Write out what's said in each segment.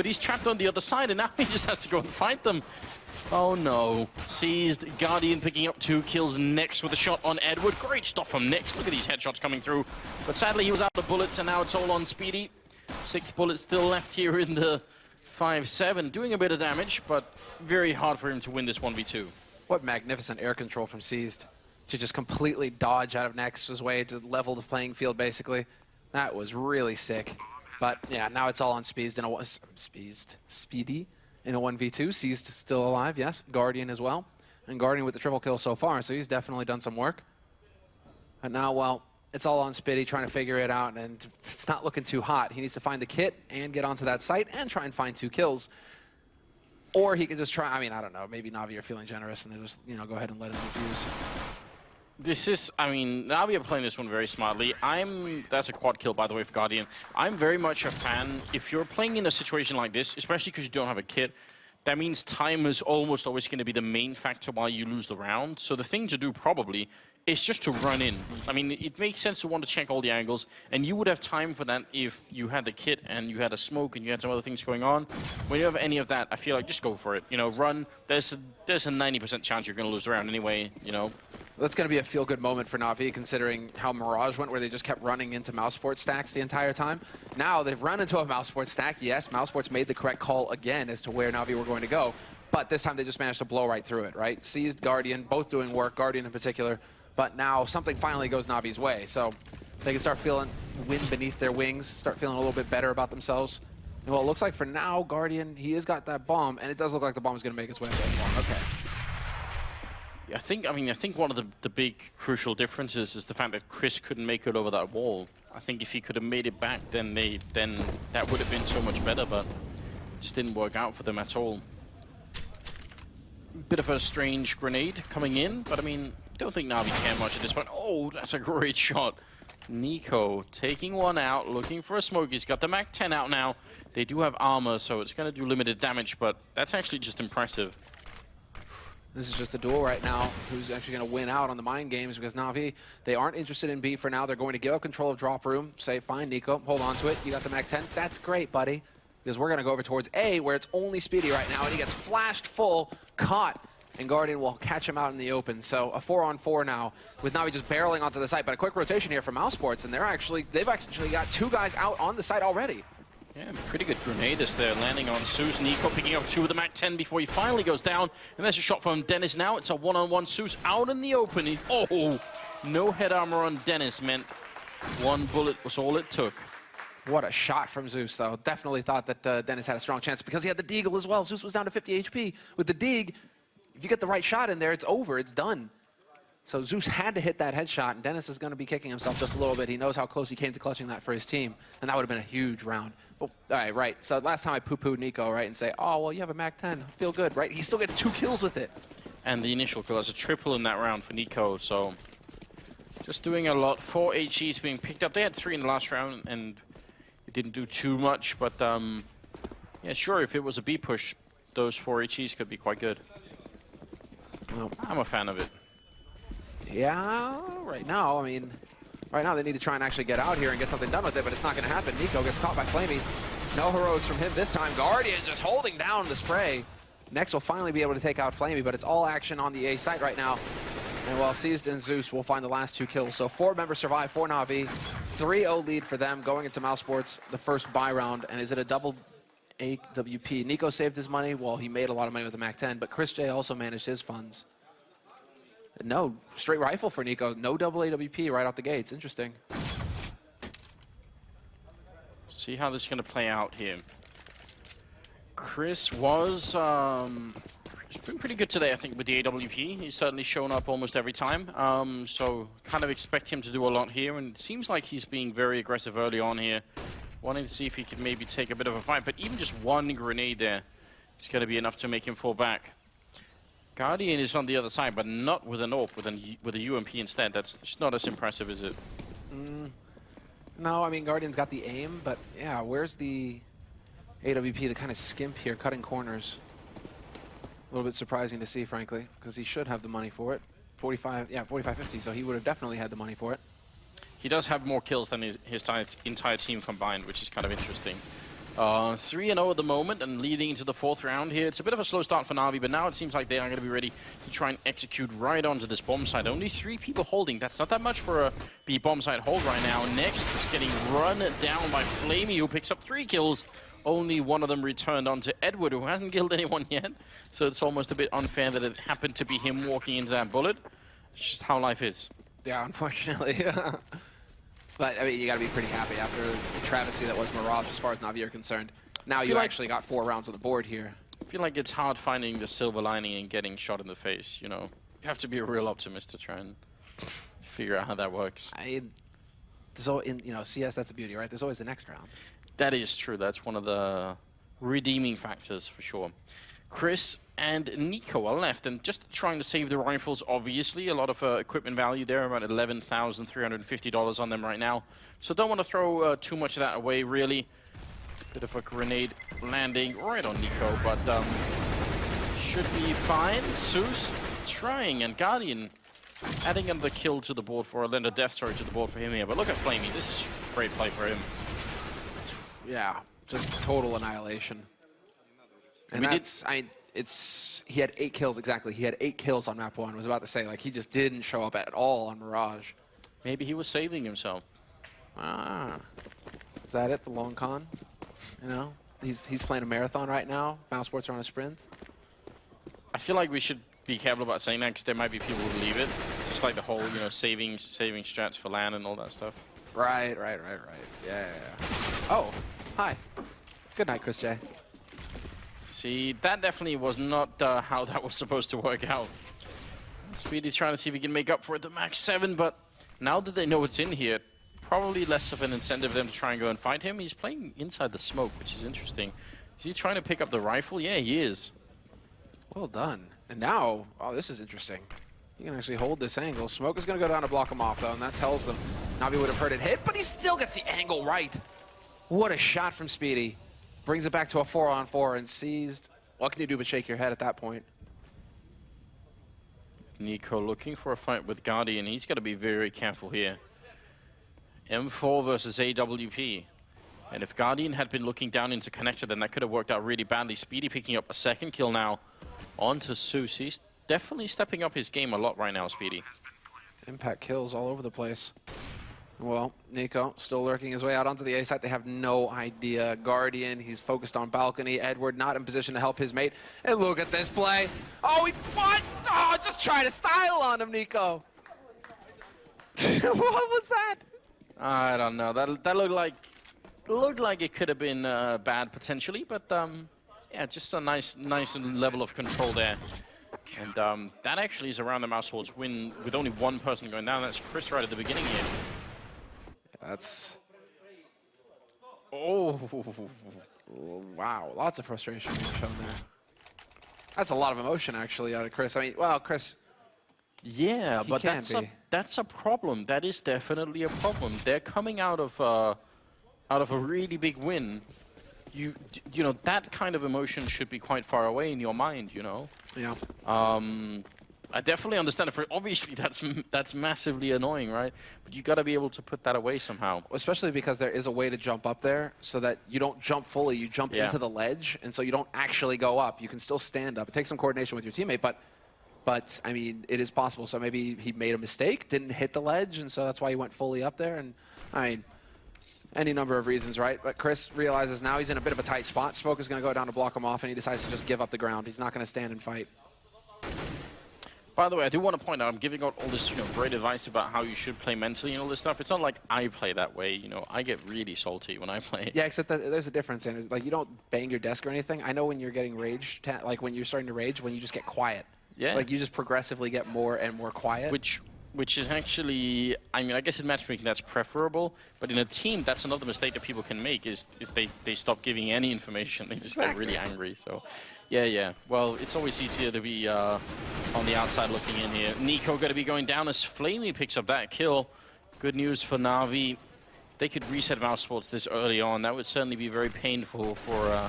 but he's trapped on the other side, and now he just has to go and fight them. Oh no. Seized. Guardian picking up 2 kills. Next with a shot on Edward. Great stuff from Next. Look at these headshots coming through. But sadly, he was out of bullets, and now it's all on Speedy. 6 bullets still left here in the 5-7. Doing a bit of damage, but very hard for him to win this 1v2. What magnificent air control from Seized to just completely dodge out of Next's way to level the playing field, basically. That was really sick. But yeah, now it's all on Speedy in a 1v2. Seized still alive, yes. Guardian as well. And Guardian with the triple kill so far, so he's definitely done some work. But now, well, it's all on Spitty trying to figure it out, and it's not looking too hot. He needs to find the kit and get onto that site and try and find 2 kills. Or he could just try, I mean, I don't know, maybe Na'Vi are feeling generous and they just, you know, go ahead and let him defuse. This is, I mean, Na'Vi are playing this one very smartly. That's a quad kill, by the way, for Guardian. I'm very much a fan, if you're playing in a situation like this, especially because you don't have a kit, that means time is almost always going to be the main factor why you lose the round. So the thing to do probably is just to run in. I mean, it makes sense to want to check all the angles, and you would have time for that if you had the kit and you had a smoke and you had some other things going on. When you have any of that, I feel like just go for it. You know, run. There's a 90% chance you're going to lose the round anyway, you know. That's going to be a feel-good moment for Na'Vi, considering how Mirage went, where they just kept running into Mousesports stacks the entire time. Now they've run into a Mousesports stack. Yes, Mousesports made the correct call again as to where Na'Vi were going to go, but this time they just managed to blow right through it, right? Seized, Guardian, both doing work, Guardian in particular, but now something finally goes Na'Vi's way, so they can start feeling wind beneath their wings, start feeling a little bit better about themselves. And well, it looks like for now, Guardian, he has got that bomb, and it does look like the bomb is going to make its way into the bomb. Okay. I think one of the big crucial differences is the fact that Chris couldn't make it over that wall. I think if he could have made it back, then that would have been so much better, but it just didn't work out for them at all. Bit of a strange grenade coming in, but I mean, don't think Na'Vi care much at this point. Oh, that's a great shot. Nico taking one out, looking for a smoke. He's got the MAC-10 out now. They do have armor, so it's going to do limited damage, but that's actually just impressive. This is just the duel right now. Who's actually going to win out on the mind games, because Na'Vi, they aren't interested in B for now. They're going to give up control of drop room. Say, fine, Nico, hold on to it. You got the MAC-10. That's great, buddy. Because we're going to go over towards A, where it's only Speedy right now, and he gets flashed full, caught, and Guardian will catch him out in the open. So a 4-on-4 now, with Na'Vi just barreling onto the site. But a quick rotation here from Mousesports, and they've actually got 2 guys out on the site already. Yeah, pretty good grenaders there, landing on Zeus. Nico picking up 2 with the MAC-10 before he finally goes down. And there's a shot from Dennis now. It's a 1-on-1. Zeus out in the open. Oh, no head armor on Dennis meant 1 bullet was all it took. What a shot from Zeus, though. Definitely thought that Dennis had a strong chance because he had the Deagle as well. Zeus was down to 50 HP. With the Deag, if you get the right shot in there, it's over. It's done. So Zeus had to hit that headshot, and Dennis is going to be kicking himself just a little bit. He knows how close he came to clutching that for his team, and that would have been a huge round. Oh, all right, right. So last time I poo-pooed Nico, right, and say, oh, well, you have a MAC-10. Feel good, right? He still gets 2 kills with it. And the initial kill, that's a triple in that round for Nico, so just doing a lot. 4 HEs being picked up. They had 3 in the last round, and it didn't do too much, but yeah, sure, if it was a B push, those 4 HEs could be quite good. Well, I'm a fan of it. Yeah, right now, I mean, right now they need to try and actually get out here and get something done with it, but it's not going to happen. Nico gets caught by Flamey. No heroics from him this time. Guardian just holding down the spray. Next will finally be able to take out Flamey, but it's all action on the A site right now. And while Seized and Zeus will find the last 2 kills. So 4 members survive for Na'Vi. 3-0 lead for them going into Mousesports, the first buy round. And is it a double AWP? Nico saved his money. Well, he made a lot of money with the MAC-10, but Chris J also managed his funds. No, straight rifle for Nico. No double AWP right out the gates. Interesting. See how this is going to play out here. Chris was he's been pretty good today, I think, with the AWP. He's certainly shown up almost every time. So kind of expect him to do a lot here. And it seems like he's being very aggressive early on here. Wanting to see if he could maybe take a bit of a fight. But even just 1 grenade there is going to be enough to make him fall back. Guardian is on the other side, but not with an AWP, with a UMP instead. That's just not as impressive, is it? No, I mean, Guardian's got the aim, but yeah, where's the AWP, the kind of skimp here, cutting corners? A little bit surprising to see, frankly, because he should have the money for it. 45-50, so he would have definitely had the money for it. He does have more kills than his entire team combined, which is kind of interesting. 3-0 at the moment and leading into the 4th round here. It's a bit of a slow start for Na'Vi, but now it seems like they are going to be ready to try and execute right onto this bomb site. Only 3 people holding. That's not that much for a B bomb site hold right now. Next is getting run down by Flamey, who picks up 3 kills. Only one of them returned onto Edward, who hasn't killed anyone yet. So it's almost a bit unfair that it happened to be him walking into that bullet. It's just how life is. Yeah, unfortunately. But, I mean, you got to be pretty happy after the travesty that was Mirage as far as Na'Vi are concerned. Now you actually got 4 rounds on the board here. I feel like it's hard finding the silver lining and getting shot in the face, you know. You have to be a real optimist to try and figure out how that works. There's always, in CS, that's the beauty, right? There's always the next round. That is true. That's one of the redeeming factors for sure. Chris and Nico are left, and just trying to save the rifles, obviously. A lot of equipment value there, about $11,350 on them right now. So don't want to throw too much of that away, really. Bit of a grenade landing right on Nico, but should be fine. Zeus trying, and Guardian adding another kill to the board for, and then a death story to the board for him here. But look at Flamey. This is a great play for him. Yeah, just total annihilation. And he had 8 kills, exactly. He had 8 kills on map 1. I was about to say, like, he just didn't show up at all on Mirage. Maybe he was saving himself. Is that it, the long con? You know, he's playing a marathon right now. Mousesports are on a sprint. I feel like we should be careful about saying that because there might be people who believe it. Just like the whole, saving strats for LAN and all that stuff. Right. Yeah. Oh, hi. Good night, Chris J. See, that definitely was not how that was supposed to work out. Speedy trying to see if he can make up for it to max 7, but now that they know what's in here, probably less of an incentive for them to try and go and fight him. He's playing inside the smoke, which is interesting. Is he trying to pick up the rifle? Yeah, he is. Well done. And now, oh, this is interesting. He can actually hold this angle. Smoke is going to go down to block him off, though, and that tells them Na'Vi would have heard it hit, but he still gets the angle right. What a shot from Speedy. Brings it back to a 4-on-4 and seized. What can you do but shake your head at that point? Nico looking for a fight with Guardian. He's got to be very careful here. M4 versus AWP. And if Guardian had been looking down into connector, then that could have worked out really badly. Speedy picking up a 2nd kill now onto Zeus. He's definitely stepping up his game a lot right now, Speedy. Impact kills all over the place. Well, Nico still lurking his way out onto the A site. They have no idea. Guardian, he's focused on balcony. Edward not in position to help his mate. And look at this play. Oh, he what? Oh, just try to style on him, Nico. What was that? I don't know. That looked like it could have been bad potentially, but yeah, just a nice level of control there. And that actually is around the Mousesports win with only 1 person going down. That's Chris right at the beginning here. That's... Oh. Wow, lots of frustration being shown there. That's a lot of emotion, actually, out of Chris. I mean, well, Chris... Yeah, but that's a problem. That is definitely a problem. They're coming out of a really big win. You know, that kind of emotion should be quite far away in your mind, you know? Yeah. I definitely understand it. Obviously, that's massively annoying, right? But you got to be able to put that away somehow. Especially because there is a way to jump up there so that you don't jump fully. You jump into the ledge, and so you don't actually go up. You can still stand up. It takes some coordination with your teammate, but I mean, it is possible. So maybe he made a mistake, didn't hit the ledge, and so that's why he went fully up there. And I mean, any number of reasons, right? But Chris realizes now he's in a bit of a tight spot. Smoke is going to go down to block him off, and he decides to just give up the ground. He's not going to stand and fight. By the way, I do want to point out, I'm giving out all this, great advice about how you should play mentally and all this stuff. It's not like I play that way, I get really salty when I play. Yeah, except that there's a difference, and like you don't bang your desk or anything. I know when you're getting rage, like when you're starting to rage, when you just get quiet. Yeah. Like you just progressively get more and more quiet. Which is actually, I mean, I guess in matchmaking that's preferable, but in a team, that's another mistake that people can make is they stop giving any information. They just get really angry. So, yeah. Well, it's always easier to be on the outside looking in here. Nico going to be going down as Flamey picks up that kill. Good news for Na'Vi. They could reset Mousesports this early on. That would certainly be very painful for the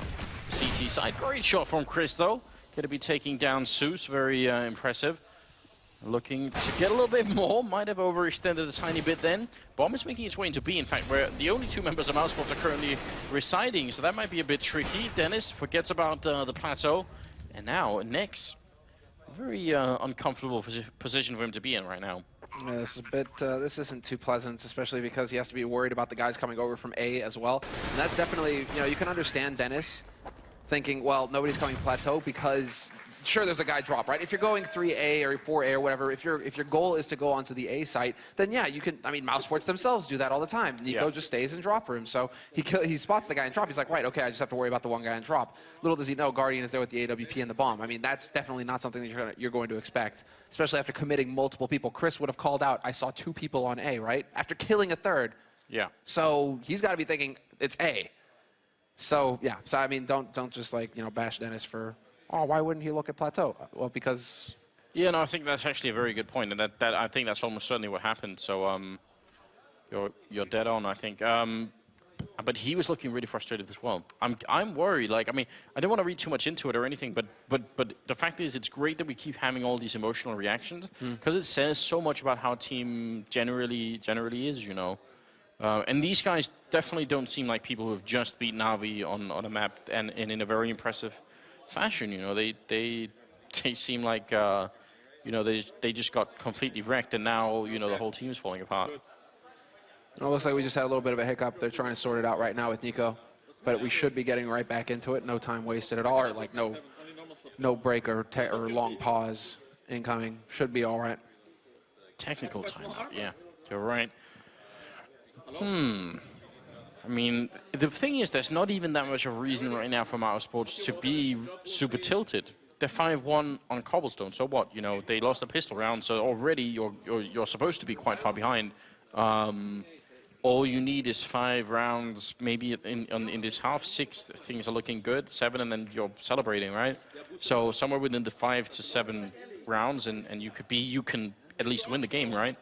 CT side. Great shot from Chris, though. Going to be taking down Zeus. Very impressive. Looking to get a little bit more, might have overextended a tiny bit then. Bomb is making its way into B, in fact, where the only 2 members of Mousesports are currently residing, so that might be a bit tricky. Dennis forgets about the plateau, and now Nex, very uncomfortable position for him to be in right now. Yeah, this is a bit, this isn't too pleasant, especially because he has to be worried about the guys coming over from A as well. And that's definitely, you know, you can understand Dennis thinking, well, nobody's coming plateau because sure, there's a guy drop, right? If you're going 3A or 4A or whatever, if your goal is to go onto the A site, then yeah, you can. I mean, Mousesports themselves do that all the time. Nico just stays in drop room, so he spots the guy in drop. He's like, right, okay, I just have to worry about the one guy in drop. Little does he know, Guardian is there with the AWP and the bomb. I mean, that's definitely not something that you're going to expect, especially after committing multiple people. Chris would have called out, I saw 2 people on A, right? After killing a third. Yeah. So he's got to be thinking it's A. So yeah, so I mean, don't just like, you know, bash Dennis for, oh, why wouldn't he look at plateau? Well, because... Yeah, no, I think that's actually a very good point, and that I think that's almost certainly what happened. So you're dead on, I think. But he was looking really frustrated as well. I'm worried. Like, I mean, I don't want to read too much into it or anything, but the fact is, it's great that we keep having all these emotional reactions because it says so much about how a team generally is, you know. And these guys definitely don't seem like people who have just beat Na'Vi on a map and in a very impressive fashion. You know, they seem like you know, they just got completely wrecked, and now, you know, the whole team is falling apart. Well, it looks like we just had a little bit of a hiccup. They're trying to sort it out right now with Nico, but we should be getting right back into it. No time wasted at all, or like no break or long pause incoming. Should be all right. Technical timeout, yeah, you're right. I mean, the thing is, there's not even that much of a reason right now for Mousesports to be super tilted. They're 5-1 on Cobblestone, so what? You know, they lost a pistol round, so already you're supposed to be quite far behind. All you need is 5 rounds, maybe in this half. 6 things are looking good, 7, and then you're celebrating, right? So somewhere within the 5 to 7 rounds, and you can at least win the game, right?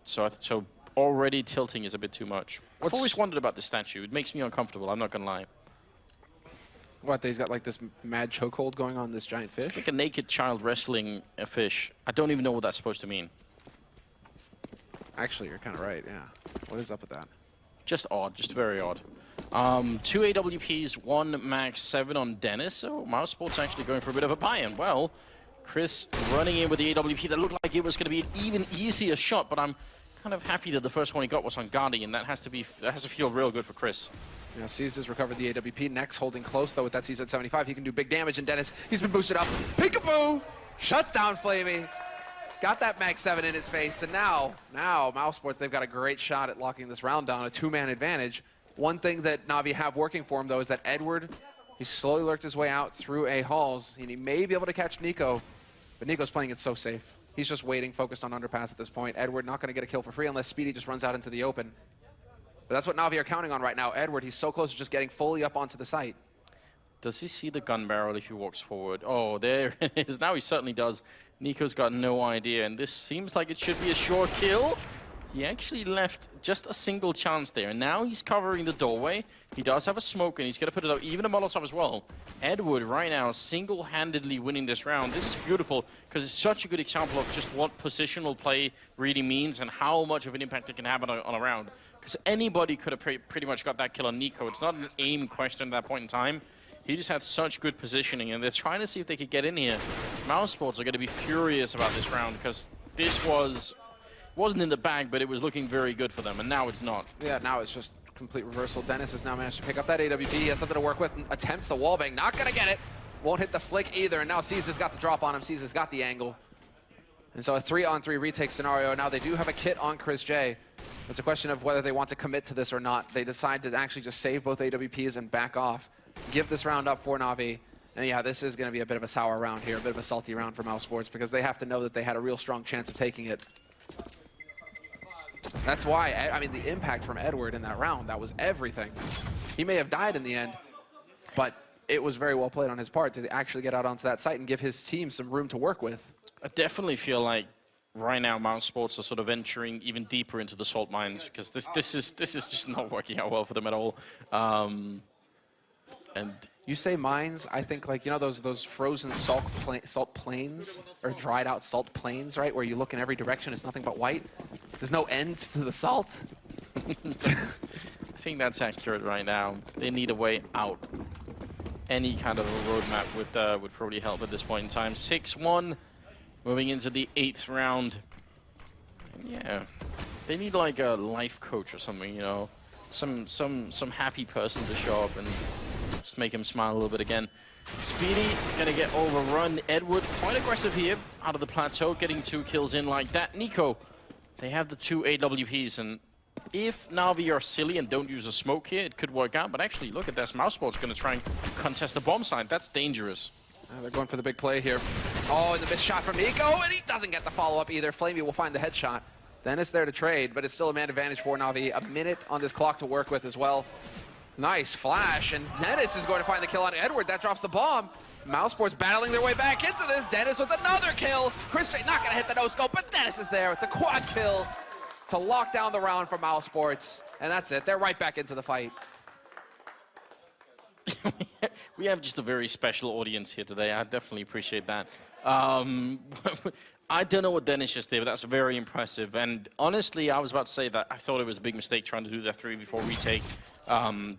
So already tilting is a bit too much. I've always wondered about this statue. It makes me uncomfortable, I'm not gonna lie. What, he's got like this mad chokehold going on this giant fish? It's like a naked child wrestling a fish. I don't even know what that's supposed to mean. Actually, you're kind of right, yeah. What is up with that? Just odd, just very odd. 2 AWPs, 1 max 7 on Dennis. So Mousesports actually going for a bit of a buy-in. Well, Chris running in with the AWP that looked like it was going to be an even easier shot, but I'm kind of happy that the first one he got was on Guardian. That has to feel real good for Chris. Yeah, C's has recovered the AWP. Next holding close, though, with that C's at 75. He can do big damage, and Dennis, he's been boosted up. Peekaboo! Shuts down Flamey. Got that Max 7 in his face, and now Mousesports, they've got a great shot at locking this round down, a 2-man advantage. One thing that Na'Vi have working for him, though, is that Edward, he slowly lurked his way out through A halls, and he may be able to catch Nico, but Nico's playing it so safe. He's just waiting, focused on underpass at this point. Edward not going to get a kill for free unless Speedy just runs out into the open. But that's what Na'Vi are counting on right now. Edward, he's so close to just getting fully up onto the site. Does he see the gun barrel if he walks forward? Oh, there it is. Now he certainly does. Nico's got no idea, and this seems like it should be a sure kill. He actually left just a single chance there, and now he's covering the doorway. He does have a smoke, and he's going to put it up, even a Molotov as well. Edward right now single-handedly winning this round. This is beautiful, because it's such a good example of just what positional play really means and how much of an impact it can have on a round. Because anybody could have pretty much got that kill on Nico. It's not an aim question at that point in time. He just had such good positioning, and they're trying to see if they could get in here. Mousesports are going to be furious about this round, because this wasn't in the bag, but it was looking very good for them, and now it's not. Yeah, now it's just complete reversal. Dennis has now managed to pick up that AWP. He has something to work with. Attempts the wallbang, not going to get it. Won't hit the flick either, and now Caesar's got the drop on him. Caesar's got the angle. And so a 3-on-3 retake scenario. Now they do have a kit on Chris J. It's a question of whether they want to commit to this or not. They decide to actually just save both AWPs and back off. Give this round up for Na'Vi. And yeah, this is going to be a bit of a sour round here, a bit of a salty round for Mousesports, because they have to know that they had a real strong chance of taking it. That's why, I mean, the impact from Edward in that round, that was everything. He may have died in the end, but it was very well played on his part to actually get out onto that site and give his team some room to work with. I definitely feel like right now Mousesports are sort of venturing even deeper into the salt mines, because this is just not working out well for them at all. And you say mines, I think like, you know, those frozen salt plains or dried out salt plains, right? Where you look in every direction, it's nothing but white. There's no end to the salt. I think that's accurate right now. They need a way out. Any kind of a roadmap would probably help at this point in time. 6-1, moving into the 8th round. And yeah, they need like a life coach or something, you know, some happy person to show up and just make him smile a little bit again. Speedy gonna get overrun. Edward quite aggressive here out of the plateau, getting 2 kills in like that. Nico, they have the 2 AWPs, and if Na'Vi are silly and don't use a smoke here, it could work out. But actually, look at this. Mousesports going to try and contest the bomb side. That's dangerous. They're going for the big play here. Oh, and the missed shot from Nico, and he doesn't get the follow-up either. Flamey will find the headshot. Dennis there to trade, but it's still a man advantage for Na'Vi. A minute on this clock to work with as well. Nice flash, and Dennis is going to find the kill on Edward. That drops the bomb. Mousesports battling their way back into this. Dennis with another kill. Chris not going to hit the no-scope, but Dennis is there with the quad kill to lock down the round for Mousesports. And that's it. They're right back into the fight. We have just a very special audience here today. I definitely appreciate that. I don't know what Dennis just did, but that's very impressive. And honestly, I was about to say that I thought it was a big mistake trying to do that 3v4 retake.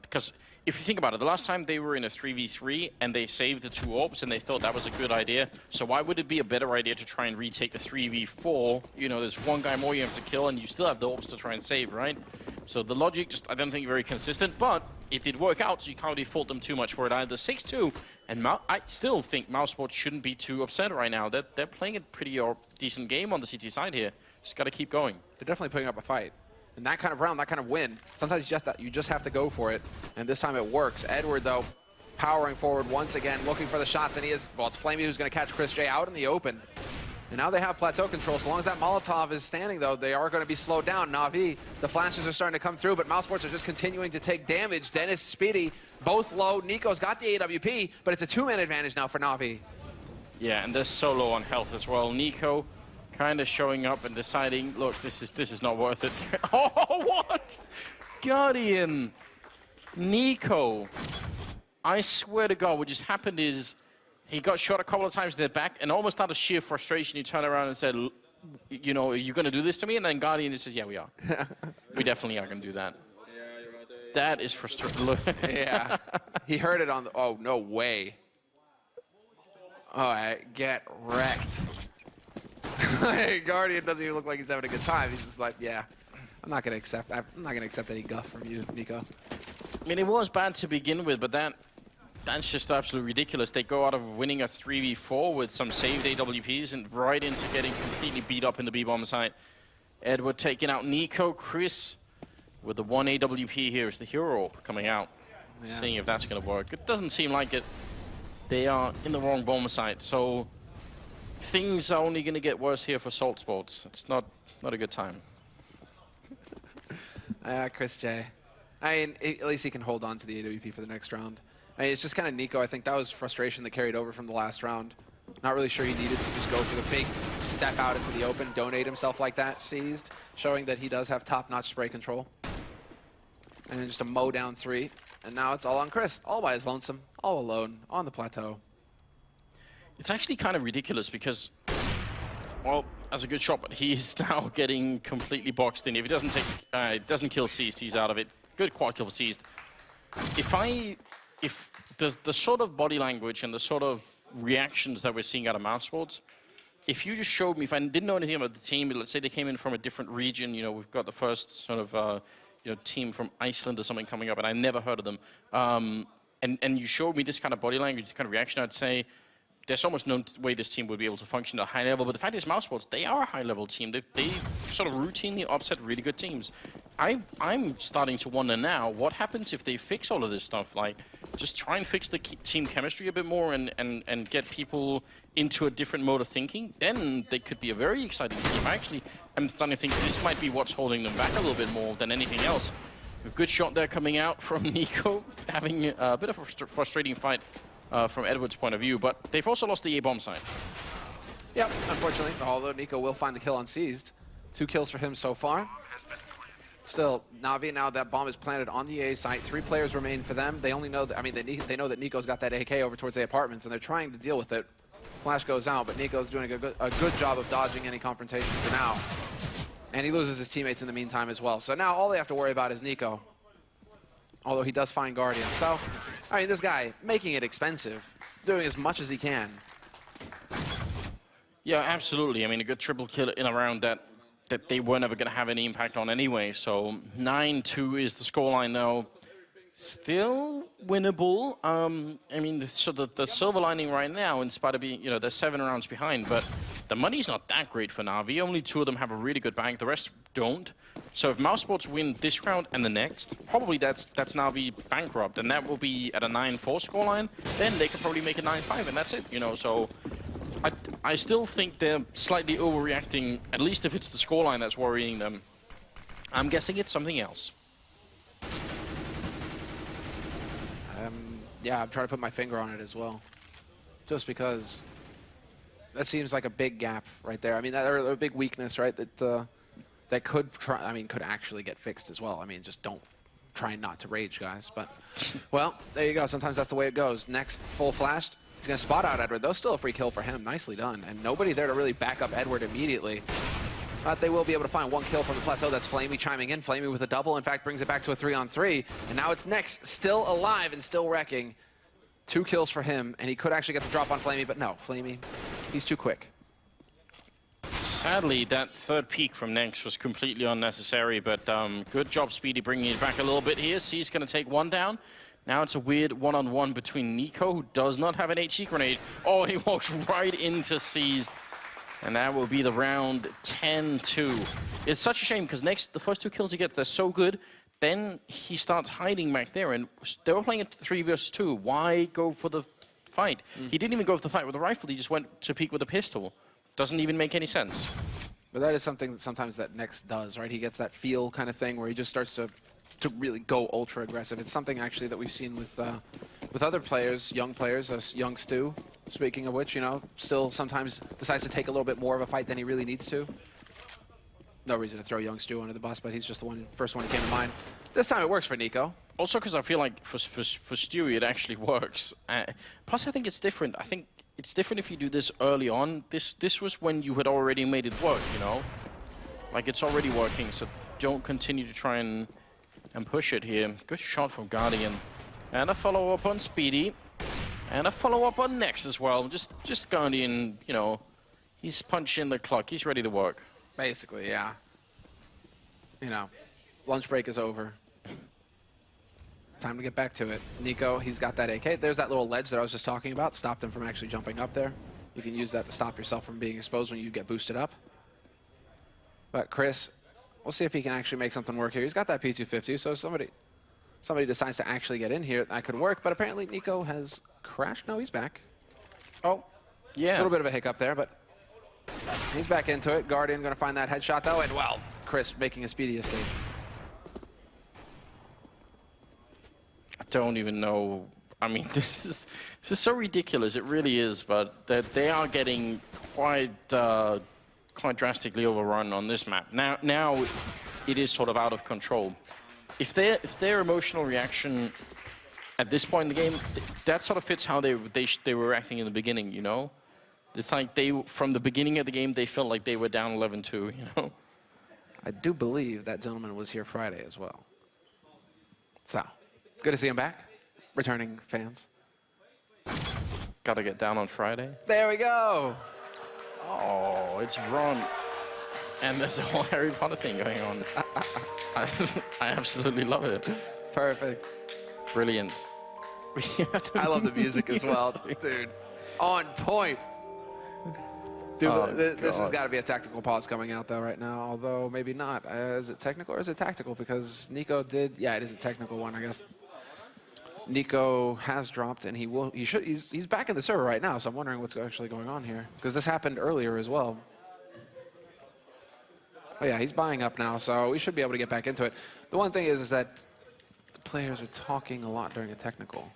Because if you think about it, the last time they were in a 3v3 and they saved the 2 orbs and they thought that was a good idea. So why would it be a better idea to try and retake the 3v4? You know, there's 1 guy more you have to kill and you still have the orbs to try and save, right? So the logic just, I don't think, very consistent, but it did work out, so you can't really fault them too much for it either. 6-2, and I still think Mousesports shouldn't be too upset right now. They're playing a pretty decent game on the CT side here. Just got to keep going. They're definitely putting up a fight. In that kind of round, that kind of win, sometimes you just have to go for it, and this time it works. Edward, though, powering forward once again, looking for the shots, and it's Flamey who's going to catch Chris J out in the open. And now they have plateau control. So long as that Molotov is standing, though, they are going to be slowed down. Na'Vi, the flashes are starting to come through, but Mousesports are just continuing to take damage. Dennis, Speedy, both low. Nico's got the AWP, but it's a 2-man advantage now for Na'Vi. Yeah, and they're so low on health as well. Nico kind of showing up and deciding, look, this is not worth it. Oh, what? Guardian. Nico. I swear to God, what just happened is he got shot a couple of times in the back, and almost out of sheer frustration, he turned around and said, you know, are you going to do this to me? And then Guardian says, yeah, we are. We definitely are going to do that. That is frustrating. Yeah. He heard it on the... Oh, no way. All right, get wrecked. Guardian doesn't even look like he's having a good time. He's just like, yeah, I'm not going to accept any guff from you, Nico. I mean, it was bad to begin with, but that's just absolutely ridiculous. They go out of winning a 3v4 with some saved AWPs and right into getting completely beat up in the B-bomb site. Edward taking out Nico. Chris with the 1 AWP here is the hero coming out. Yeah. Seeing if that's going to work. It doesn't seem like it. They are in the wrong bomb site, so things are only going to get worse here for Mousesports. It's not a good time. Chris J. I mean, at least he can hold on to the AWP for the next round. I mean, it's just kind of Nico. I think that was frustration that carried over from the last round. Not really sure he needed to just go for the big step out into the open, donate himself like that, seized, showing that he does have top-notch spray control. And then just a mow down 3. And now it's all on Chris, all by his lonesome, all alone, on the plateau. It's actually kind of ridiculous because, well, that's a good shot, but he's now getting completely boxed in. If he doesn't doesn't kill Seized, he's out of it. Good quad kill for Seized. If the sort of body language and the sort of reactions that we're seeing out of Mousesports, if you just showed me, if I didn't know anything about the team, let's say they came in from a different region, you know, we've got the first sort of, team from Iceland or something coming up, and I never heard of them, and you showed me this kind of body language, this kind of reaction, I'd say, there's almost no way this team would be able to function at a high level. But the fact is, Mousesports, they are a high-level team. They sort of routinely upset really good teams. I'm starting to wonder now, what happens if they fix all of this stuff? Like, just try and fix the team chemistry a bit more and get people into a different mode of thinking. Then they could be a very exciting team. I'm starting to think this might be what's holding them back a little bit more than anything else. A good shot there coming out from Nico, having a bit of a frustrating fight from Edward's point of view, but they've also lost the A-bomb side. Yep, unfortunately, although Nico will find the kill on Seized. 2 kills for him so far. Still, Na'Vi, now that bomb is planted on the A site. 3 players remain for them. They only know that, I mean, they know that Nico's got that AK over towards the apartments, and they're trying to deal with it. Flash goes out, but Nico's doing a good job of dodging any confrontation for now. And he loses his teammates in the meantime as well. So now all they have to worry about is Nico. Although he does find Guardian. So, I mean, this guy making it expensive, doing as much as he can. Yeah, absolutely. I mean, a good triple kill in a round that they were never going to have any impact on anyway. So 9-2 is the scoreline now. Still winnable. I mean, so the silver lining right now, in spite of being, they're 7 rounds behind, but the money's not that great for Na'Vi. Only 2 of them have a really good bank. The rest don't. So if Mousesports win this round and the next, probably that's Na'Vi bankrupt, and that will be at a 9-4 scoreline. Then they could probably make a 9-5, and that's it. So I still think they're slightly overreacting. At least if it's the scoreline that's worrying them. I'm guessing it's something else. Yeah, I'm trying to put my finger on it as well. Just because that seems like a big gap right there. I mean, or a big weakness, right? That could actually get fixed as well. I mean, just don't try not to rage, guys. But, well, there you go. Sometimes that's the way it goes. Next, full flashed. He's going to spot out Edward. Though still a free kill for him. Nicely done. And nobody there to really back up Edward immediately. But they will be able to find 1 kill from the plateau. That's Flamey chiming in. Flamey with a double. In fact, brings it back to a 3-on-3. And now it's Next, still alive and still wrecking. 2 kills for him, and he could actually get the drop on Flamey, but no, Flamey, he's too quick. Sadly, that third peek from Next was completely unnecessary, but good job, Speedy, bringing it back a little bit here. C's going to take 1 down. Now it's a weird one-on-one between Nico, who does not have an HE grenade. Oh, he walks right into Seized. And that will be the round 10-2. It's such a shame, because Next, the first 2 kills he gets, they're so good. Then he starts hiding back there, and they were playing it 3 versus 2. Why go for the fight? He didn't even go for the fight with a rifle. He just went to peek with a pistol. Doesn't even make any sense. But that is something that sometimes that Next does, right? He gets that feel kind of thing where he just starts to really go ultra aggressive. It's something actually that we've seen with other players, young players, young Stu. Speaking of which, still sometimes decides to take a little bit more of a fight than he really needs to. No reason to throw young Stu under the bus, but he's just the first one who came to mind. This time it works for Nico. Also because I feel like for Stu it actually works. Plus I think it's different. I think it's different if you do this early on. This was when you had already made it work, Like it's already working, so don't continue to try and push it here. Good shot from Guardian. And a follow-up on Speedy. And a follow-up on Next as well. Just Guardian, he's punching the clock. He's ready to work. Basically, yeah. Lunch break is over. Time to get back to it. Nico, he's got that AK. There's that little ledge that I was just talking about. Stopped him from actually jumping up there. You can use that to stop yourself from being exposed when you get boosted up. But Chris, we'll see if he can actually make something work here. He's got that P250, so if somebody decides to actually get in here, that could work. But apparently Nico has crashed. No, he's back. Oh, yeah. A little bit of a hiccup there, but he's back into it. Guardian going to find that headshot, though, and, well, Chris making a speedy escape. I don't even know. I mean, this is so ridiculous. It really is, but they are getting quite drastically overrun on this map. Now it is sort of out of control. If their emotional reaction at this point in the game, that sort of fits how they were reacting in the beginning, It's like from the beginning of the game, they felt like they were down 11-2, I do believe that gentleman was here Friday as well. So, good to see him back. Returning fans. Gotta get down on Friday. There we go. Oh, it's Ron. And there's a whole Harry Potter thing going on. I absolutely love it. Perfect. Brilliant. I love the music as well, dude. On point. Dude, this has got to be a tactical pause coming out, though, right now. Although, maybe not. Is it technical or is it tactical? Because Nico did... Yeah, it is a technical one, I guess. Nico has dropped, and he's back in the server right now, so I'm wondering what's actually going on here. Because this happened earlier as well. Oh, yeah, he's buying up now, so we should be able to get back into it. The one thing is that the players are talking a lot during a technical.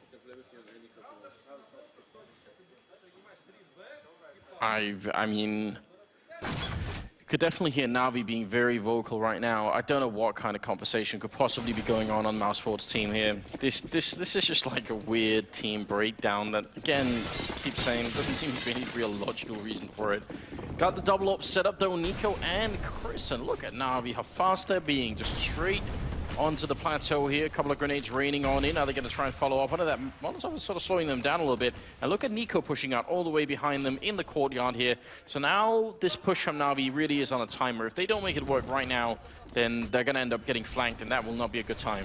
I mean, Could definitely hear Navi being very vocal right now. I don't know what kind of conversation could possibly be going on Mousesports' team here. This is just like a weird team breakdown that, again, I keep saying, doesn't seem to be any real logical reason for it. Got the double up set up though, Nico and Chris, and look at Navi, how fast they're being, just straight onto the plateau here. A couple of grenades raining on in. Are they going to try and follow up on that? Molotov is sort of slowing them down a little bit. And look at Nico pushing out all the way behind them in the courtyard here. So now this push from Navi really is on a timer. If they don't make it work right now, then they're going to end up getting flanked, and that will not be a good time.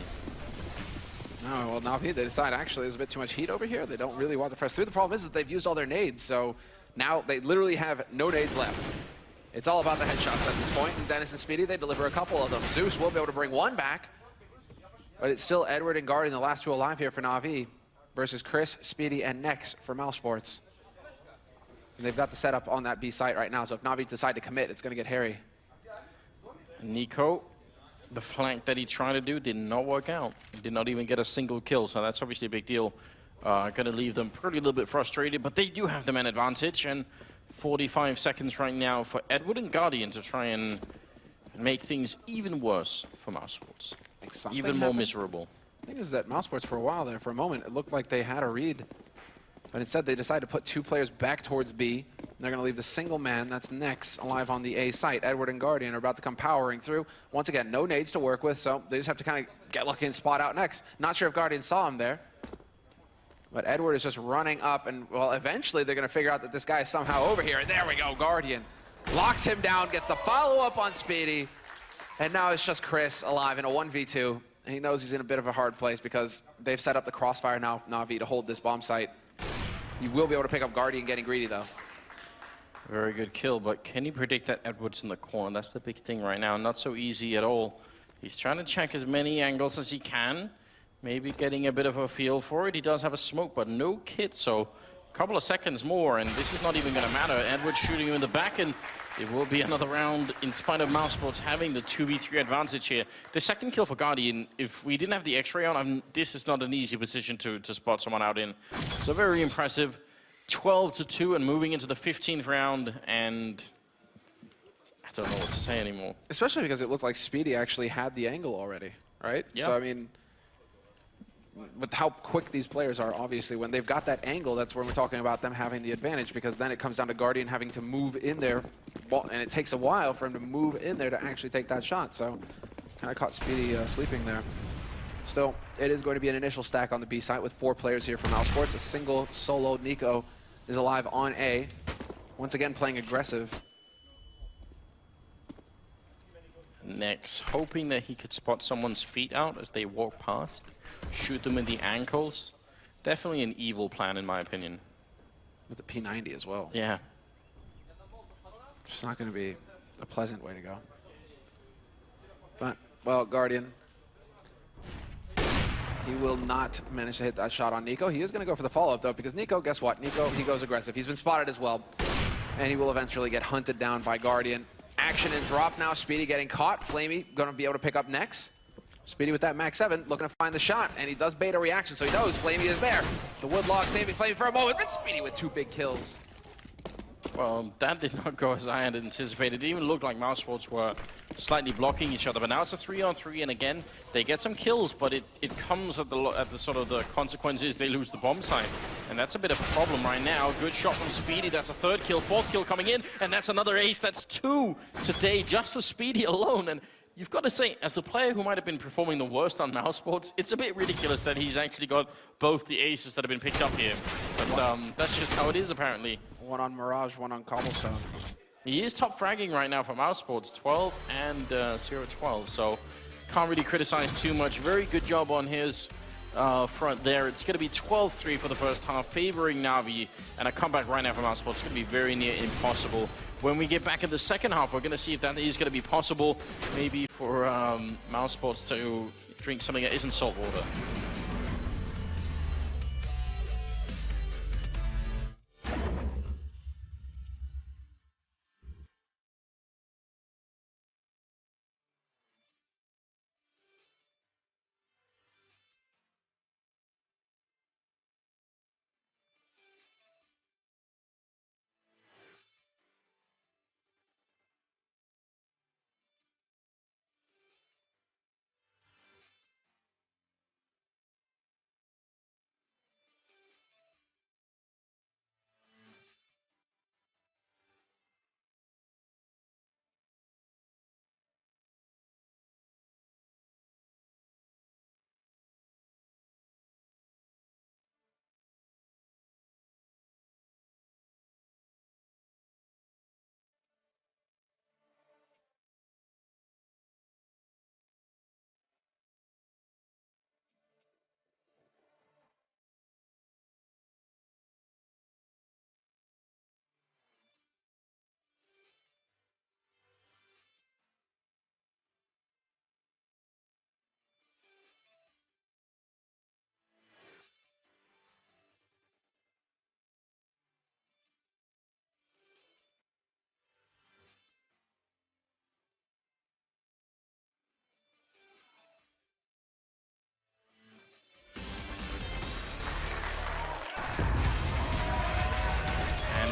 No, well, Navi, they decide actually there's a bit too much heat over here. They don't really want to press through. The problem is that they've used all their nades, so now they literally have no nades left. It's all about the headshots at this point, and Dennis and Speedy, they deliver a couple of them. Zeus will be able to bring one back, but it's still Edward and Guardian, the last two alive here for Navi, versus Chris, Speedy, and Nex for Mousesports. And they've got the setup on that B site right now, so if Navi decide to commit, it's going to get hairy. Nico, the flank that he tried to do did not work out. He did not even get a single kill, so that's obviously a big deal. Going to leave them probably a little bit frustrated, but they do have the man advantage, and 45 seconds right now for Edward and Guardian to try and make things even worse for Mousesports. Even more miserable. The thing is that Mousesports, for a while there, for a moment, it looked like they had a read. But instead, they decided to put two players back towards B. They're going to leave the single man, that's Nex, alive on the A site. Edward and Guardian are about to come powering through. Once again, no nades to work with, so they just have to kind of get lucky and spot out Nex. Not sure if Guardian saw him there. But Edward is just running up, and, well, eventually they're going to figure out that this guy is somehow over here. And there we go, Guardian locks him down, gets the follow-up on Speedy. And now it's just Chris alive in a 1v2. And he knows he's in a bit of a hard place because they've set up the crossfire now, Navi, to hold this bomb site. He will be able to pick up Guardian getting greedy, though. Very good kill, but can you predict that Edward's in the corner? That's the big thing right now. Not so easy at all. He's trying to check as many angles as he can. Maybe getting a bit of a feel for it. He does have a smoke, but no kit, so a couple of seconds more, and this is not even going to matter. Edward shooting him in the back, and it will be another round in spite of Mousesports having the 2v3 advantage here. The second kill for Guardian, if we didn't have the X-ray on, this is not an easy position to spot someone out in. So very impressive. 12-2 and moving into the 15th round, and I don't know what to say anymore. Especially because it looked like Speedy actually had the angle already, right? Yeah. So, I mean, with how quick these players are, obviously, when they've got that angle, that's when we're talking about them having the advantage, because then it comes down to Guardian having to move in there, and it takes a while for him to move in there to actually take that shot. So, kind of caught Speedy sleeping there. Still, it is going to be an initial stack on the B site with 4 players here from Mousesports. A single solo Nico is alive on A. Once again, playing aggressive. Next, hoping that he could spot someone's feet out as they walk past, shoot them in the ankles. Definitely an evil plan, in my opinion. With the P90 as well. Yeah. It's not going to be a pleasant way to go. But, well, Guardian, he will not manage to hit that shot on Nico. He is going to go for the follow-up, though, because Nico, guess what? Nico, he goes aggressive. He's been spotted as well, and he will eventually get hunted down by Guardian. Action and drop now. Speedy getting caught. Flamey going to be able to pick up Nex. Speedy with that Max 7 looking to find the shot, and he does bait a reaction, so he knows Flamey is there. The Woodlock saving Flamey for a moment, then Speedy with 2 big kills. Well, that did not go as I had anticipated. It even looked like Mousesports were slightly blocking each other, but now it's a 3-on-3, and again, they get some kills, but it comes at the sort of the consequences. They lose the bomb site, and that's a bit of a problem right now. Good shot from Speedy. That's a 3rd kill, 4th kill coming in, and that's another ace. That's 2 today just for Speedy alone, and you've got to say, as the player who might have been performing the worst on Mousesports, it's a bit ridiculous that he's actually got both the aces that have been picked up here. But that's just how it is, apparently. 1 on Mirage, 1 on Cobblestone. He is top fragging right now for Mousesports, 12 and 0-12, so can't really criticize too much. Very good job on his front there. It's going to be 12-3 for the first half, favoring Navi, and a comeback right now for Mousesports is going to be very near impossible. When we get back in the second half, we're going to see if that is going to be possible, maybe for Mousesports to drink something that isn't salt water.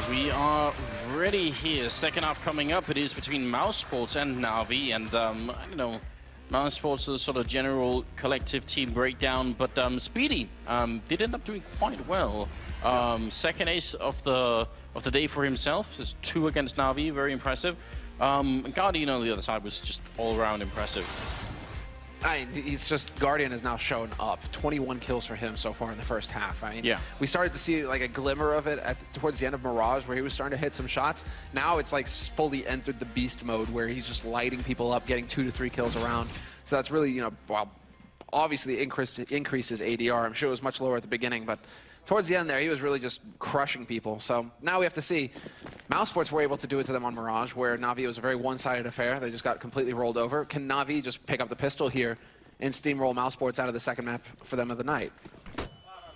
We are ready here. Second half coming up. It is between Mousesports and Na'Vi, and I don't know, Mousesports is sort of general collective team breakdown, but Speedy did end up doing quite well. Second ace of the day for himself. There's 2 against Na'Vi, very impressive. Guardian on the other side was just all around impressive. It's just Guardian has now shown up. 21 kills for him so far in the first half. I mean, yeah. We started to see like a glimmer of it towards the end of Mirage, where he was starting to hit some shots. Now it's like fully entered the beast mode, where he's just lighting people up, getting 2 to 3 kills around. So that's really, you know, well, obviously increases ADR. I'm sure it was much lower at the beginning, but towards the end there, he was really just crushing people. So now we have to see. Mousesports were able to do it to them on Mirage, where Na'Vi was a very one-sided affair. They just got completely rolled over. Can Na'Vi just pick up the pistol here and steamroll Mousesports out of the second map for them of the night?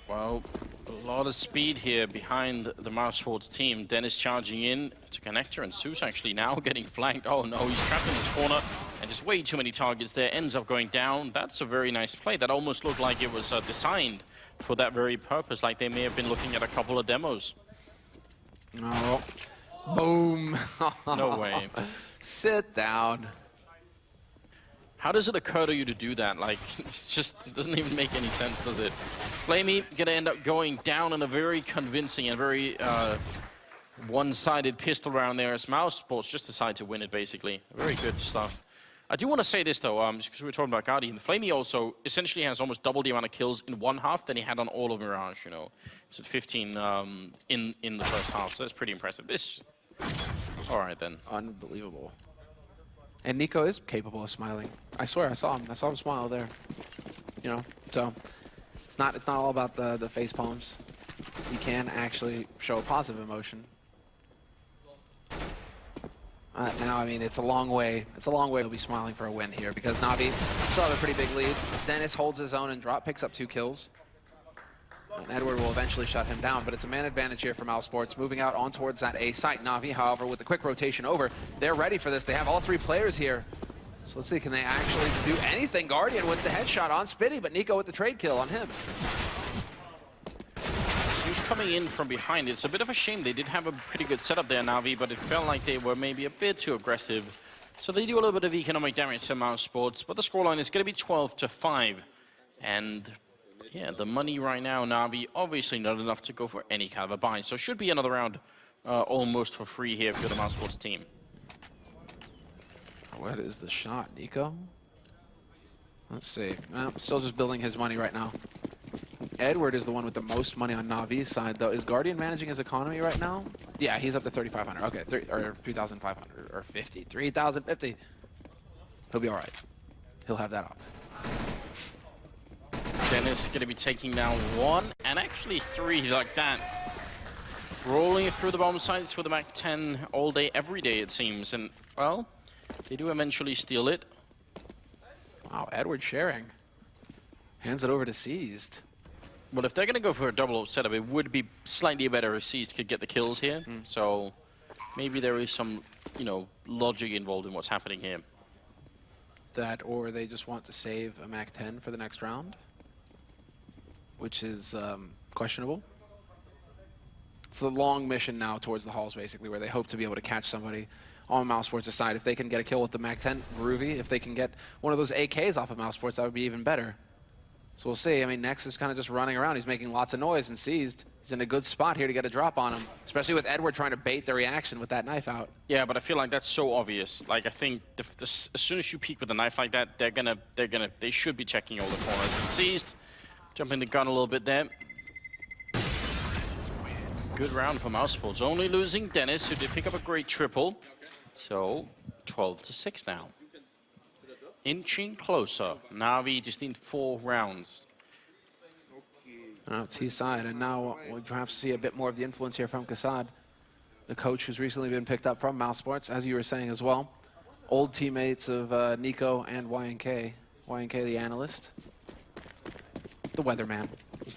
Well, a lot of speed here behind the Mousesports team. Dennis charging in to connector, and Zeus actually now getting flanked. Oh no, he's trapped in this corner, and just way too many targets there. Ends up going down. That's a very nice play. That almost looked like it was designed for that very purpose, like they may have been looking at a couple of demos. Oh, boom. No way. Sit down. How does it occur to you to do that? Like, it's just, it doesn't even make any sense, does it? Flamey gonna end up going down in a very convincing and very one-sided pistol round there as Mousesports just decide to win it, basically. Very good stuff. I do want to say this, though, just because we were talking about Guardian. Flamey also essentially has almost double the amount of kills in one half than he had on all of Mirage, you know. He's at 15 in the first half, so that's pretty impressive. This... All right, then. Unbelievable. And Nico is capable of smiling. I swear, I saw him smile there. You know, so it's not all about the face palms. He can actually show a positive emotion. Now, I mean, it's a long way. It's a long way to be smiling for a win here, because Na'Vi still have a pretty big lead. Dennis holds his own and picks up 2 kills. And Edward will eventually shut him down, but it's a man advantage here for Mousesports, moving out on towards that A site. Na'Vi, however, with the quick rotation over, they're ready for this. They have all 3 players here. So let's see, can they actually do anything? Guardian with the headshot on Spitty, but Nico with the trade kill on him. Zeus coming in from behind. It's a bit of a shame. They did have a pretty good setup there, Na'Vi, but it felt like they were maybe a bit too aggressive. So they do a little bit of economic damage to Mousesports, but the scoreline is going to be 12-5. And yeah, the money right now, Na'Vi, obviously not enough to go for any kind of a buy. So should be another round almost for free here for the Mousesports team. What is the shot, Nico? Let's see. Still just building his money right now. Edward is the one with the most money on Na'Vi's side, though. Is Guardian managing his economy right now? Yeah, he's up to 3,500. Okay, or 3,500 or 50. 3,050. He'll be all right. He'll have that up. Dennis going to be taking down 1 and actually 3 like that. Rolling through the bomb sites with the MAC-10 all day, every day, it seems. And, well, they do eventually steal it. Wow, Edward sharing. Hands it over to Seized. Well, if they're going to go for a double setup, it would be slightly better if Seized could get the kills here. So maybe there is some, you know, logic involved in what's happening here. That, or they just want to save a MAC-10 for the next round, which is questionable. It's a long mission now towards the halls, basically, where they hope to be able to catch somebody on Mousesports' side. If they can get a kill with the MAC-10, groovy. If they can get one of those AKs off of Mousesports, that would be even better. So we'll see. I mean, Nex is kind of just running around. He's making lots of noise, and Seized. He's in a good spot here to get a drop on him, especially with Edward trying to bait the reaction with that knife out. Yeah, but I feel like that's so obvious. Like, I think as soon as you peek with a knife like that, they should be checking all the corners. And Seized, jumping the gun a little bit there. Good round for Mousesports. Only losing Dennis, who did pick up a great triple. So 12-6 now. Inching closer. Na'Vi just need 4 rounds. T-side, and now we'll perhaps see a bit more of the influence here from Kassad, the coach who's recently been picked up from Mousesports, as you were saying as well. Old teammates of Nico and YNK. YNK, the analyst. The weatherman,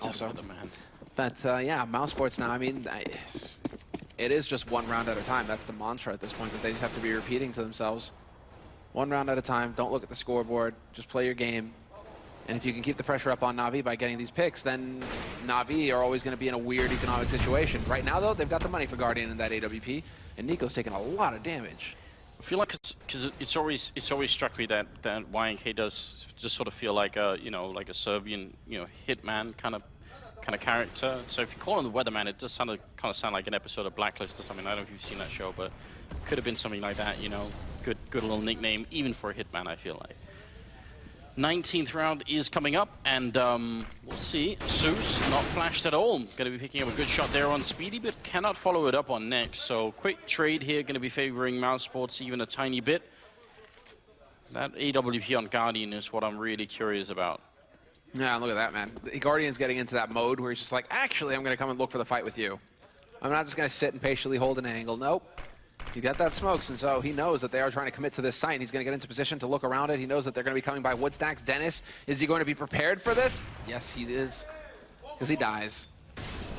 also. The weatherman. But yeah, Mousesports now, I mean, it is just 1 round at a time. That's the mantra at this point that they just have to be repeating to themselves. 1 round at a time. Don't look at the scoreboard. Just play your game. And if you can keep the pressure up on Na'Vi by getting these picks, then Na'Vi are always going to be in a weird economic situation. Right now, though, they've got the money for Guardian in that AWP, and Nico's taking a lot of damage. I feel like because it's always struck me that YNK does just sort of feel like a like a Serbian hitman kind of character. So if you call him the Weatherman, it does kind of sound like an episode of Blacklist or something. I don't know if you've seen that show, but it could have been something like that. Good little nickname even for a hitman. I feel like. 19th round is coming up, and we'll see. Zeus not flashed at all. Going to be picking up a good shot there on Speedy, but cannot follow it up on next. So quick trade here, going to be favoring Mousesports even a tiny bit. That AWP on Guardian is what I'm really curious about. Yeah, look at that, man. The Guardian's getting into that mode where he's just like, actually, I'm going to come and look for the fight with you. I'm not just going to sit and patiently hold an angle. Nope. You got that smokes, and so he knows that they are trying to commit to this site, and he's going to get into position to look around it. He knows that they're going to be coming by wood stacks. Dennis, is he going to be prepared for this? Yes, he is, because he dies.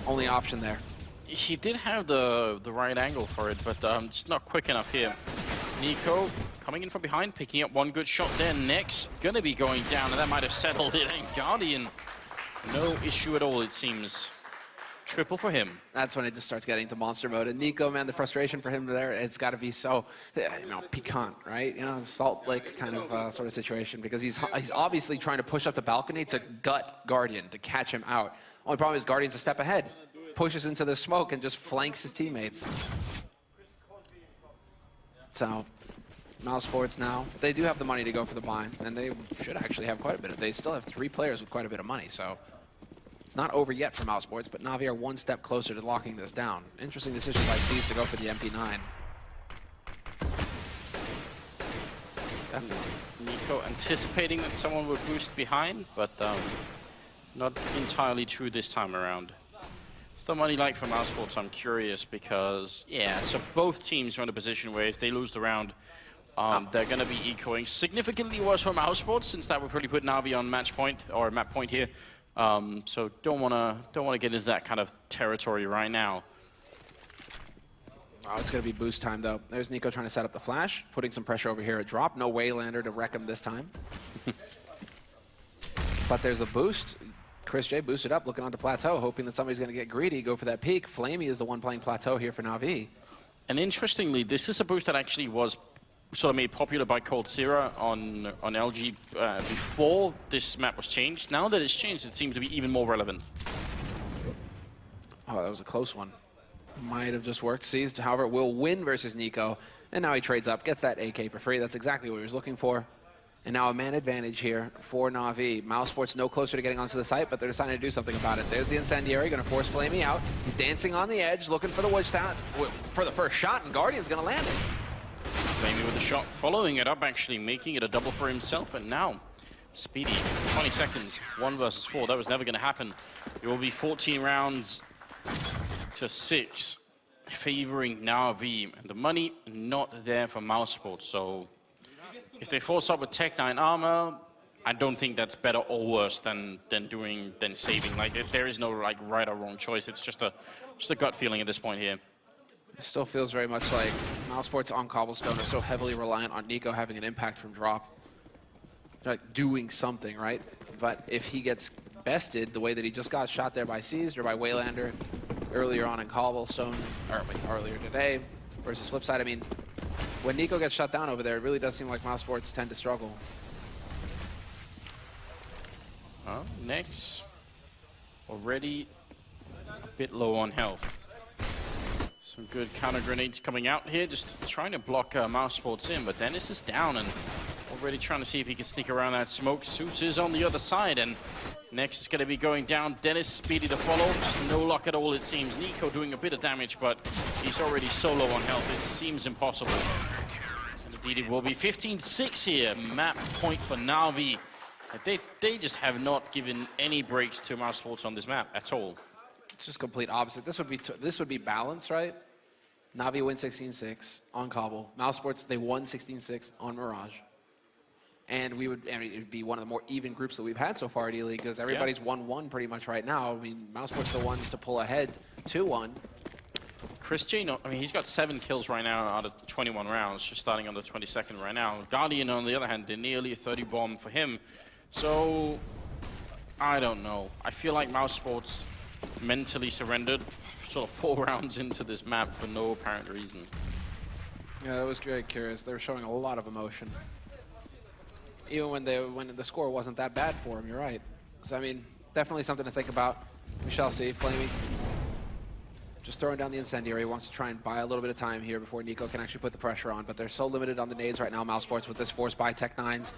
Only option there. He did have the right angle for it, but just not quick enough here. Nico coming in from behind, picking up one good shot there. Next, going to be going down, and that might have settled it. And Guardian, no issue at all, it seems. Triple for him. That's when it just starts getting into monster mode. And Nico, man, the frustration for him there, it's got to be so, piquant, right? Salt Lake kind of sort of situation, because he's obviously trying to push up the balcony to gut Guardian, to catch him out. Only problem is Guardian's a step ahead, pushes into the smoke and just flanks his teammates. So, Mousesports now, they do have the money to go for the bind, and they should actually have quite a bit. They still have 3 players with quite a bit of money, so. It's not over yet for Mousesports, but Na'Vi are one step closer to locking this down. Interesting decision by C's to go for the MP9. Definitely. Nico anticipating that someone would boost behind, but not entirely true this time around. What's the money like for Mousesports? I'm curious because, yeah, so both teams are in a position where if they lose the round, they're going to be ecoing. Significantly worse for Mousesports, since that would probably put Na'Vi on match point, or map point here. So don't wanna get into that kind of territory right now. Oh, it's gonna be boost time though. There's Nico trying to set up the flash, putting some pressure over here at drop. No Waylander to wreck him this time. But there's the boost. Chris J boosted up, looking onto plateau, hoping that somebody's gonna get greedy, go for that peak. Flamey is the one playing plateau here for Na'Vi. And interestingly, this is a boost that actually was sort of made popular by Cobblestone on LG before this map was changed. Now that it's changed, it seems to be even more relevant. Oh, that was a close one. Might have just worked. Seized, however, will win versus Nico. And now he trades up, gets that AK for free. That's exactly what he was looking for. And now a man advantage here for Na'Vi. Mousesports no closer to getting onto the site, but they're deciding to do something about it. There's the Incendiary, going to force Flamey out. He's dancing on the edge, looking for the wood stack for the first shot, and Guardian's going to land it. Flamey with the shot, following it up, actually making it a double for himself, and now Speedy, 20 seconds, 1 versus 4. That was never going to happen. It will be 14 rounds to 6, favoring Na'Vi. And the money not there for Mousesports, so if they force up with Tech-9 armor, I don't think that's better or worse than saving. Like, there is no right or wrong choice. It's just a gut feeling at this point here. It still feels very much like Mousesports on Cobblestone are so heavily reliant on Nico having an impact from drop. Like doing something, right? But if he gets bested the way that he just got shot there by Seized or by Waylander earlier on in Cobblestone, or earlier today, versus Flipside, I mean, when Nico gets shut down over there, it really does seem like Mousesports tend to struggle. Next, already a bit low on health. Some good counter grenades coming out here, just trying to block Mousesports in, but Dennis is down and already trying to see if he can sneak around that smoke. Zeus is on the other side, and next is going to be going down. Dennis, Speedy to follow. Just no luck at all, it seems. Nico doing a bit of damage, but he's already so low on health, it seems impossible. And indeed it will be 15-6 here, map point for Na'Vi. They just have not given any breaks to Mousesports on this map at all. It's just complete opposite. This would be balance, right? Na'Vi win 16-6 on Cobble. Mousesports, they won 16-6 on Mirage. And it would be one of the more even groups that we've had so far at E-League, because everybody's 1-1 pretty much right now. I mean, Mousesports the ones to pull ahead 2-1. Chris J, I mean, he's got 7 kills right now out of 21 rounds, just starting on the 22nd right now. Guardian, on the other hand, they're nearly a 30 bomb for him. So I don't know. I feel like Mousesports mentally surrendered sort of 4 rounds into this map for no apparent reason. Yeah, it was very curious. They were showing a lot of emotion. Even when the score wasn't that bad for them, you're right. So, I mean, definitely something to think about. We shall see. Flamey just throwing down the incendiary. Wants to try and buy a little bit of time here before Nico can actually put the pressure on, but they're so limited on the nades right now, Mousesports, with this force by Tech9s.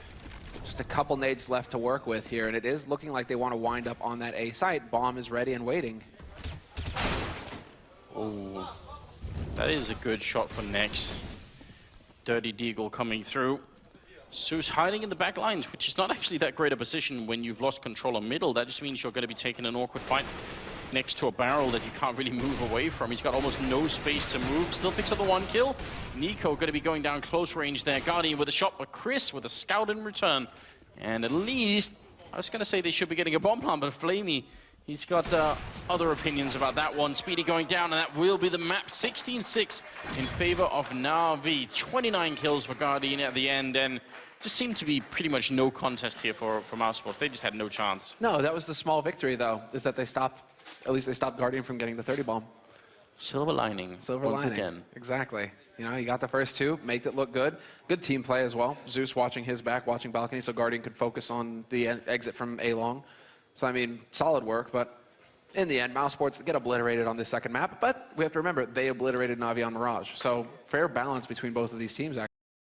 Just a couple nades left to work with here, and it is looking like they want to wind up on that A site. Bomb is ready and waiting. Oh, that is a good shot for Nex. Dirty Deagle coming through. Zeus hiding in the back lines, which is not actually that great a position when you've lost control of middle. That just means you're going to be taking an awkward fight next to a barrel that you can't really move away from. He's got almost no space to move. Still picks up the 1 kill. Nico going to be going down close range there. Guardian with a shot, but Chris with a scout in return. And at least, I was going to say they should be getting a bomb plant, but Flamey, he's got other opinions about that one. Speedy going down, and that will be the map. 16-6 in favor of Na'Vi. 29 kills for Guardian at the end, and just seemed to be pretty much no contest here for Mousesports. They just had no chance. No, that was the small victory, though, is that they stopped, at least they stopped Guardian from getting the 30 bomb. Silver lining. Silver once lining. Again. Exactly. You know, you got the first 2, made it look good. Good team play as well. Zeus watching his back, watching balcony, so Guardian could focus on the exit from A-long. So, I mean, solid work, but in the end, Mousesports get obliterated on this second map. But we have to remember, they obliterated Na'Vi on Mirage. So, fair balance between both of these teams, actually.